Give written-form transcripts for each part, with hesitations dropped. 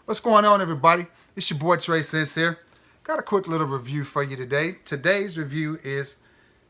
What's going on, everybody? It's your boy Trey Sense here. Got a quick little review for you today. Today's review is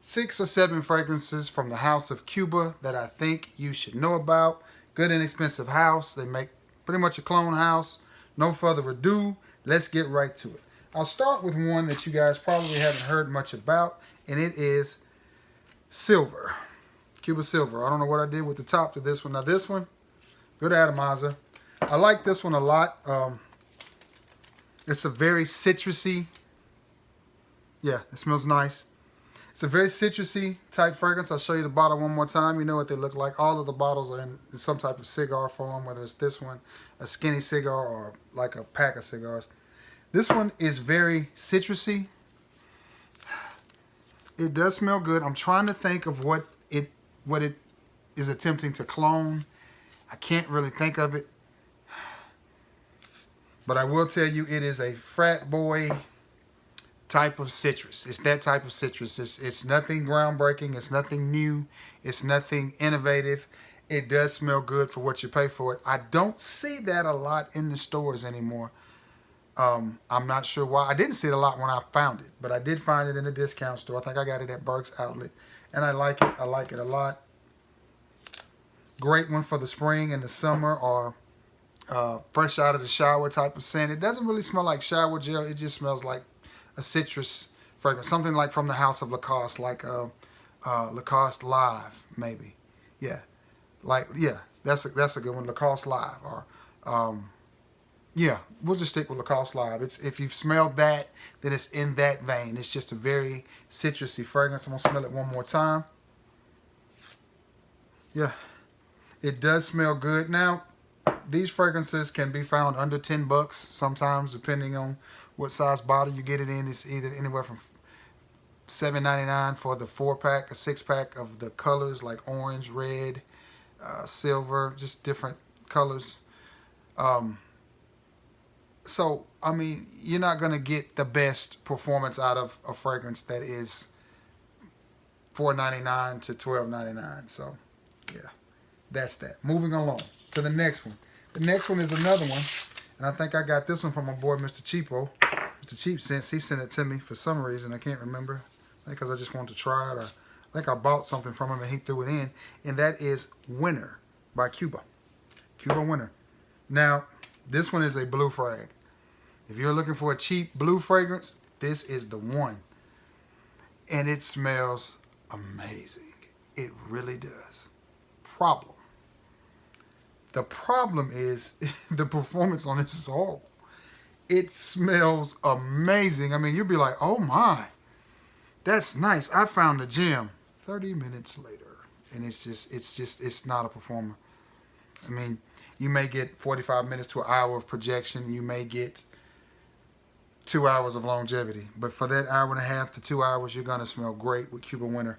6 or 7 fragrances from the house of Cuba that I think you should know about. Good inexpensive house. They make pretty much a clone house. No further ado, let's get right to it. I'll start with one that you guys probably haven't heard much about, and it is Silver. Cuba Silver. I don't know what I did with the top to this one. Now this one, good atomizer. I like this one a lot. It's a very citrusy. Yeah, it smells nice. It's a very citrusy type fragrance. I'll show you the bottle one more time. You know what they look like. All of the bottles are in some type of cigar form, whether it's this one, a skinny cigar, or like a pack of cigars. This one is very citrusy. It does smell good. I'm trying to think of what it is attempting to clone. I can't really think of it. But I will tell you, it is a frat boy type of citrus. It's that type of citrus. It's nothing groundbreaking. It's nothing new. It's nothing innovative. It does smell good for what you pay for it. I don't see that a lot in the stores anymore. I'm not sure why. I didn't see it a lot when I found it, but I did find it in a discount store. I think I got it at Burke's Outlet, and I like it. I like it a lot. Great one for the spring and the summer, or fresh out of the shower type of scent. It doesn't really smell like shower gel. It just smells like a citrus fragrance. Something like from the house of Lacoste, like Lacoste Live, maybe. Yeah, that's a good one. Lacoste Live, or yeah, we'll just stick with Lacoste Live. It's, if you've smelled that, then it's in that vein. It's just a very citrusy fragrance. I'm gonna smell it one more time. Yeah, it does smell good. Now, these fragrances can be found under $10 sometimes, depending on what size bottle you get it in. It's either anywhere from $7.99 for the 4-pack, a 6-pack of the colors like orange, red, silver, just different colors. So, I mean, you're not going to get the best performance out of a fragrance that is $4.99 to $12.99. So, yeah, that's that. Moving along to the next one. The next one is another one, and I think I got this one from my boy, Mr. Cheapo. Mr. Cheap Sense, he sent it to me for some reason. I can't remember. I think because I just wanted to try it, or I think I bought something from him and he threw it in, and that is Winter by Cuba. Cuba Winter. Now, this one is a blue frag. If you're looking for a cheap blue fragrance, this is the one. And it smells amazing. It really does. Problem. The problem is the performance on this is horrible. It smells amazing. I mean, you'll be like, oh my, that's nice. I found a gem. 30 minutes later. And it's not a performer. I mean, you may get 45 minutes to an hour of projection. You may get 2 hours of longevity. But for that hour and a half to 2 hours, you're going to smell great with Cuba Winter.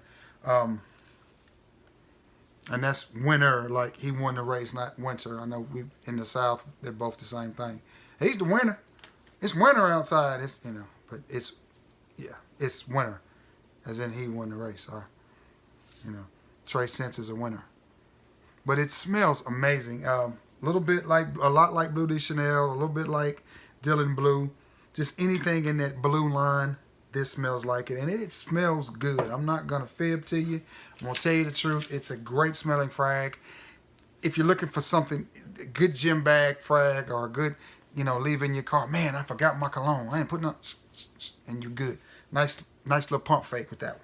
And that's winter, like he won the race, not winter. I know we in the South, they're both the same thing. He's the winner. It's winter outside. It's, you know, but it's, yeah, it's winter. As in he won the race. Or, you know, Trey Sense is a winner. But it smells amazing. A little bit like, a lot like Blue de Chanel, a little bit like Dylan Blue. Just anything in that blue line. This smells like it, and it smells good. I'm not going to fib to you. I'm going to tell you the truth. It's a great smelling frag. If you're looking for something, a good gym bag frag, or a good, you know, leave in your car. Man, I forgot my cologne. I ain't putting up, and you're good. Nice little pump fake with that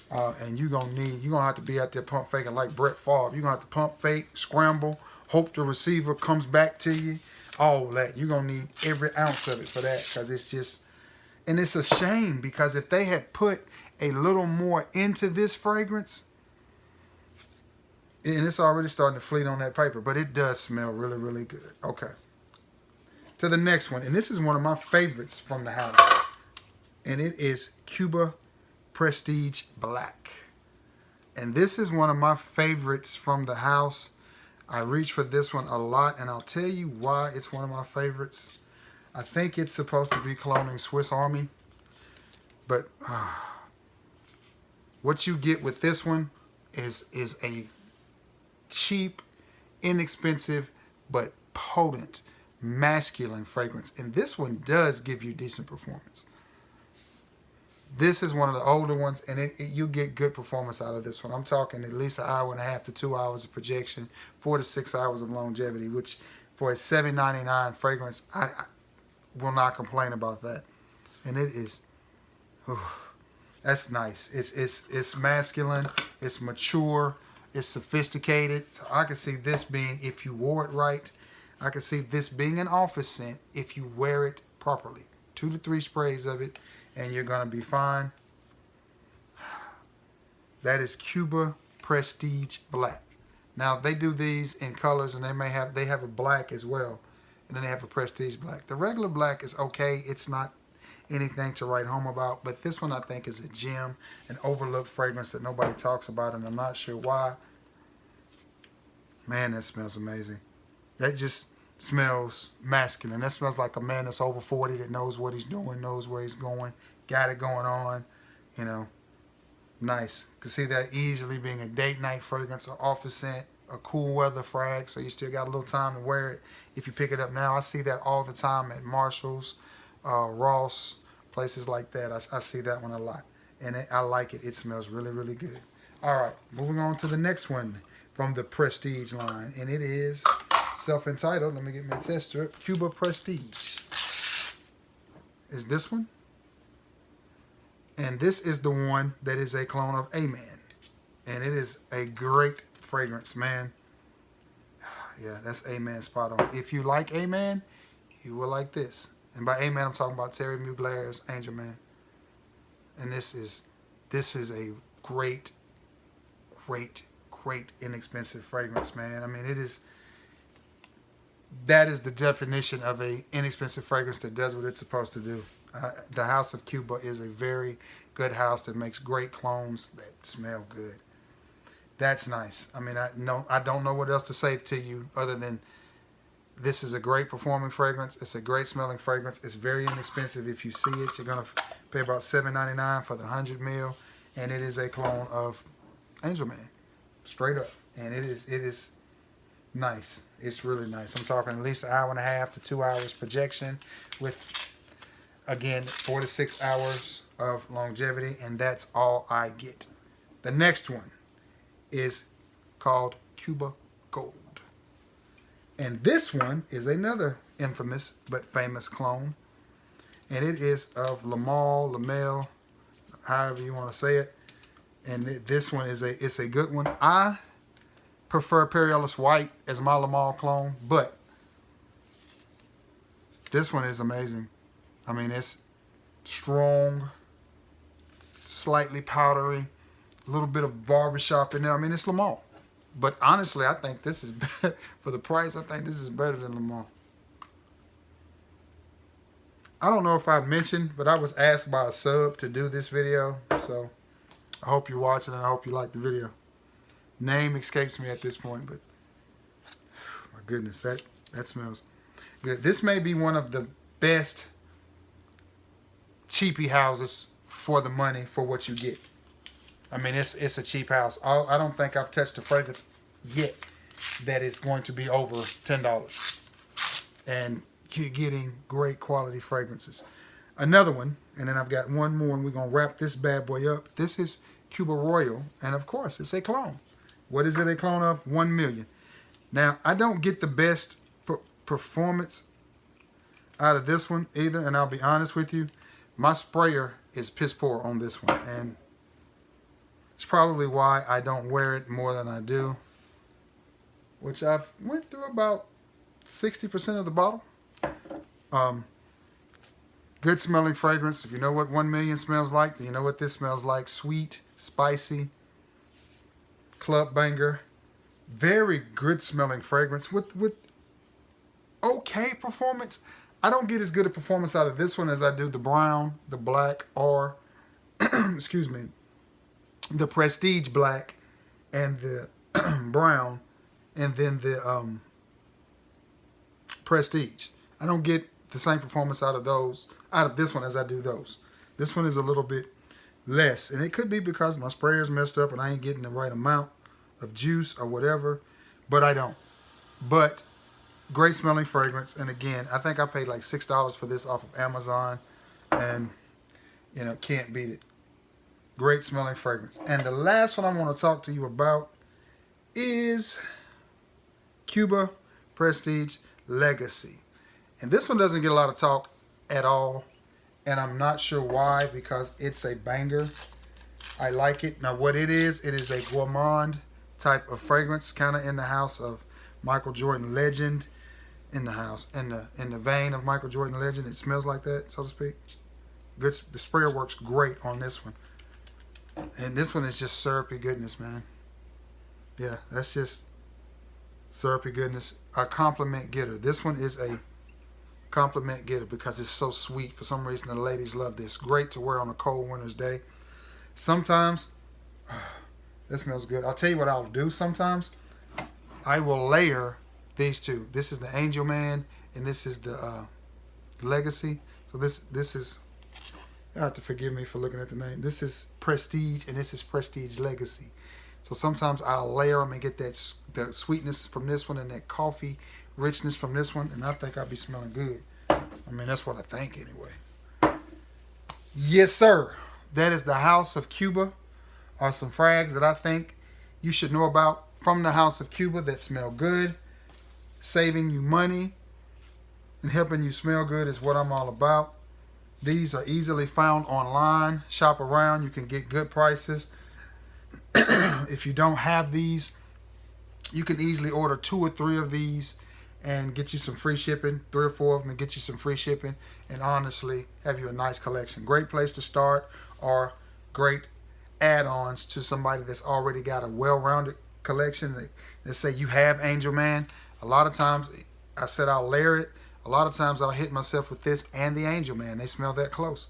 one. And you're going to have to be out there pump faking like Brett Favre. You're going to have to pump fake, scramble, hope the receiver comes back to you. All that. You're going to need every ounce of it for that, because it's just... And it's a shame, because if they had put a little more into this fragrance, and it's already starting to fleet on that paper, but it does smell really, really good. Okay. To the next one, and this is one of my favorites from the house, and it is Cuba Prestige Black. And this is one of my favorites from the house. I reach for this one a lot, and I'll tell you why it's one of my favorites. I think it's supposed to be cloning Swiss Army, but what you get with this one is a cheap, inexpensive, but potent masculine fragrance. And this one does give you decent performance. This is one of the older ones, and you get good performance out of this one. I'm talking at least 1.5 hours to 2 hours of projection, 4 to 6 hours of longevity, which for a $7.99 fragrance, I will not complain about that. And it is, that's nice. It's masculine, it's mature, it's sophisticated. So I can see this being, if you wore it right, I can see this being an office scent if you wear it properly. 2 to 3 sprays of it, and you're gonna be fine. That is Cuba Prestige Black. Now they do these in colors, and they have a black as well, and then they have a Prestige Black. The regular black is okay. It's not anything to write home about, but this one I think is a gem, an overlooked fragrance that nobody talks about, and I'm not sure why. Man, that smells amazing. That just smells masculine. That smells like a man that's over 40 that knows what he's doing, knows where he's going, got it going on, you know. Nice. Could see that easily being a date night fragrance, an office scent, a cool weather frag, so you still got a little time to wear it if you pick it up now. I see that all the time at Marshall's, Ross, places like that. I see that one a lot, and I like it. It smells really, really good. All right, moving on to the next one from the Prestige line, and it is self-entitled. Let me get my test strip. Cuba Prestige is this one, and this is the one that is a clone of A-Man, and it is a great fragrance, man. Yeah, that's A-Man spot on. If you like A-Man, you will like this. And by A-Man, I'm talking about Terry Mugler's Angel Man. And this is a great, great, great inexpensive fragrance, man. I mean, that is the definition of a inexpensive fragrance that does what it's supposed to do. The House of Cuba is a very good house that makes great clones that smell good. That's nice. I mean, I don't know what else to say to you other than this is a great performing fragrance. It's a great smelling fragrance. It's very inexpensive. If you see it, you're gonna pay about $7.99 for the 100 ml, and it is a clone of Angel Man, straight up. And it is nice. It's really nice. I'm talking at least 1.5 hours to 2 hours projection with, again, 4 to 6 hours of longevity, and that's all I get. The next one is called Cuba Gold. And this one is another infamous but famous clone. And it is of Lamel, however you want to say it. And this one is it's a good one. I prefer Peerless White as my Lamel clone, but this one is amazing. I mean, it's strong, slightly powdery, a little bit of barbershop in there. I mean, it's Lamel. But honestly, I think this is better. For the price, I think this is better than Lamel. I don't know if I mentioned, but I was asked by a sub to do this video. So I hope you're watching and I hope you like the video. Name escapes me at this point, but my goodness, that smells good. This may be one of the best cheapy houses for the money for what you get. I mean, it's a cheap house. I don't think I've touched a fragrance yet that is going to be over $10. And you're getting great quality fragrances. Another one, and then I've got one more, and we're going to wrap this bad boy up. This is Cuba Royal, and of course, it's a clone. What is it a clone of? 1 million. Now, I don't get the best performance out of this one either, and I'll be honest with you. My sprayer is piss poor on this one, and it's probably why I don't wear it more than I do, which I've went through about 60% of the bottle. Good smelling fragrance. If you know what 1 million smells like, then you know what this smells like. Sweet, spicy, club banger. Very good smelling fragrance with okay performance. I don't get as good a performance out of this one as I do the brown, the black, or excuse me, the Prestige Black and the brown, and then the Prestige. I don't get the same performance out of this one as I do those. This one is a little bit less, and it could be because my sprayer's messed up and I ain't getting the right amount of juice or whatever, but I don't. But Great smelling fragrance. And again, I think I paid like $6 for this off of Amazon. And, you know, can't beat it. Great smelling fragrance. And the last one I want to talk to you about is Cuba Prestige Legacy. And this one doesn't get a lot of talk at all. And I'm not sure why, because it's a banger. I like it. Now what it is a gourmand type of fragrance, kind of in the house of Michael Jordan Legend, in the house, in the vein of Michael Jordan Legend. It smells like that, so to speak. Good. The sprayer works great on this one. And this one is just syrupy goodness, man. Yeah, that's just syrupy goodness. A compliment getter. This one is a compliment getter because it's so sweet. For some reason, the ladies love this. Great to wear on a cold winter's day. Sometimes, this smells good. I'll tell you what I'll do sometimes. I will layer these two. This is the Angel Man, and this is the Legacy. So this is, you have to forgive me for looking at the name. This is Prestige, and this is Prestige Legacy. So sometimes I'll layer them and get that sweetness from this one and that coffee richness from this one, and I think I'll be smelling good. I mean, that's what I think anyway. Yes, sir. That is the House of Cuba, or some frags that I think you should know about from the House of Cuba that smell good. Saving you money and helping you smell good is what I'm all about. These are easily found online. Shop around. You can get good prices. If you don't have these, you can easily order 2 or 3 of these and get you some free shipping. 3 or 4 of them and get you some free shipping. And honestly, have you a nice collection. Great place to start, or great add-ons to somebody that's already got a well-rounded collection. Let's say you have Angel Man. A lot of times, I said I'll layer it. A lot of times I'll hit myself with this and the Angel Man. They smell that close.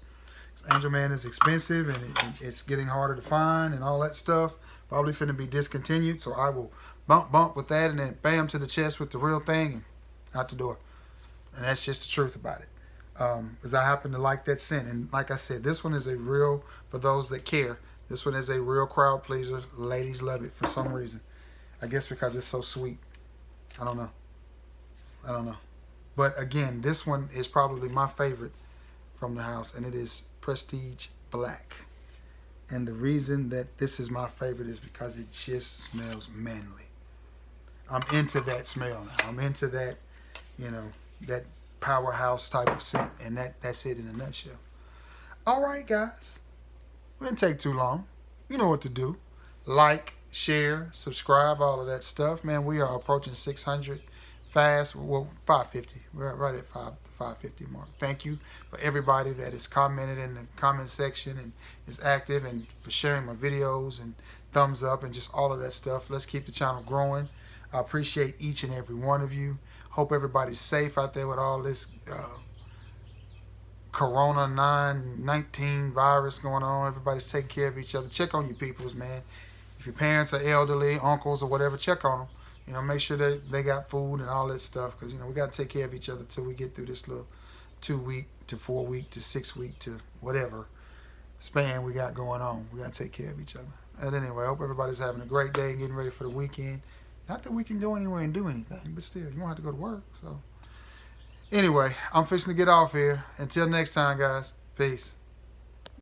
Angel Man is expensive, and it's getting harder to find and all that stuff. Probably finna be discontinued, so I will bump with that and then bam to the chest with the real thing and out the door. And that's just the truth about it. Because I happen to like that scent. And like I said, this one is a real, for those that care, this one is a real crowd pleaser. Ladies love it for some reason. I guess because it's so sweet. I don't know. But again, this one is probably my favorite from the house, and it is Prestige Black. And the reason that this is my favorite is because it just smells manly. I'm into that smell now. I'm into that, you know, that powerhouse type of scent, and that's it in a nutshell. All right, guys. We didn't take too long. You know what to do. Like, share, subscribe, all of that stuff. Man, we are approaching 600 fast. Well, 550. We're right at the 550 mark. Thank you for everybody that has commented in the comment section and is active, and for sharing my videos and thumbs up and just all of that stuff. Let's keep the channel growing. I appreciate each and every one of you. Hope everybody's safe out there with all this Corona 19 virus going on. Everybody's taking care of each other. Check on your peoples, man. If your parents are elderly, uncles or whatever, check on them. You know, make sure that they got food and all that stuff, because, you know, we got to take care of each other till we get through this little 2-week to 4-week to 6-week to whatever span we got going on. We got to take care of each other. And anyway, I hope everybody's having a great day and getting ready for the weekend. Not that we can go anywhere and do anything, but still, you don't have to go to work. So anyway, I'm fixing to get off here. Until next time, guys. Peace.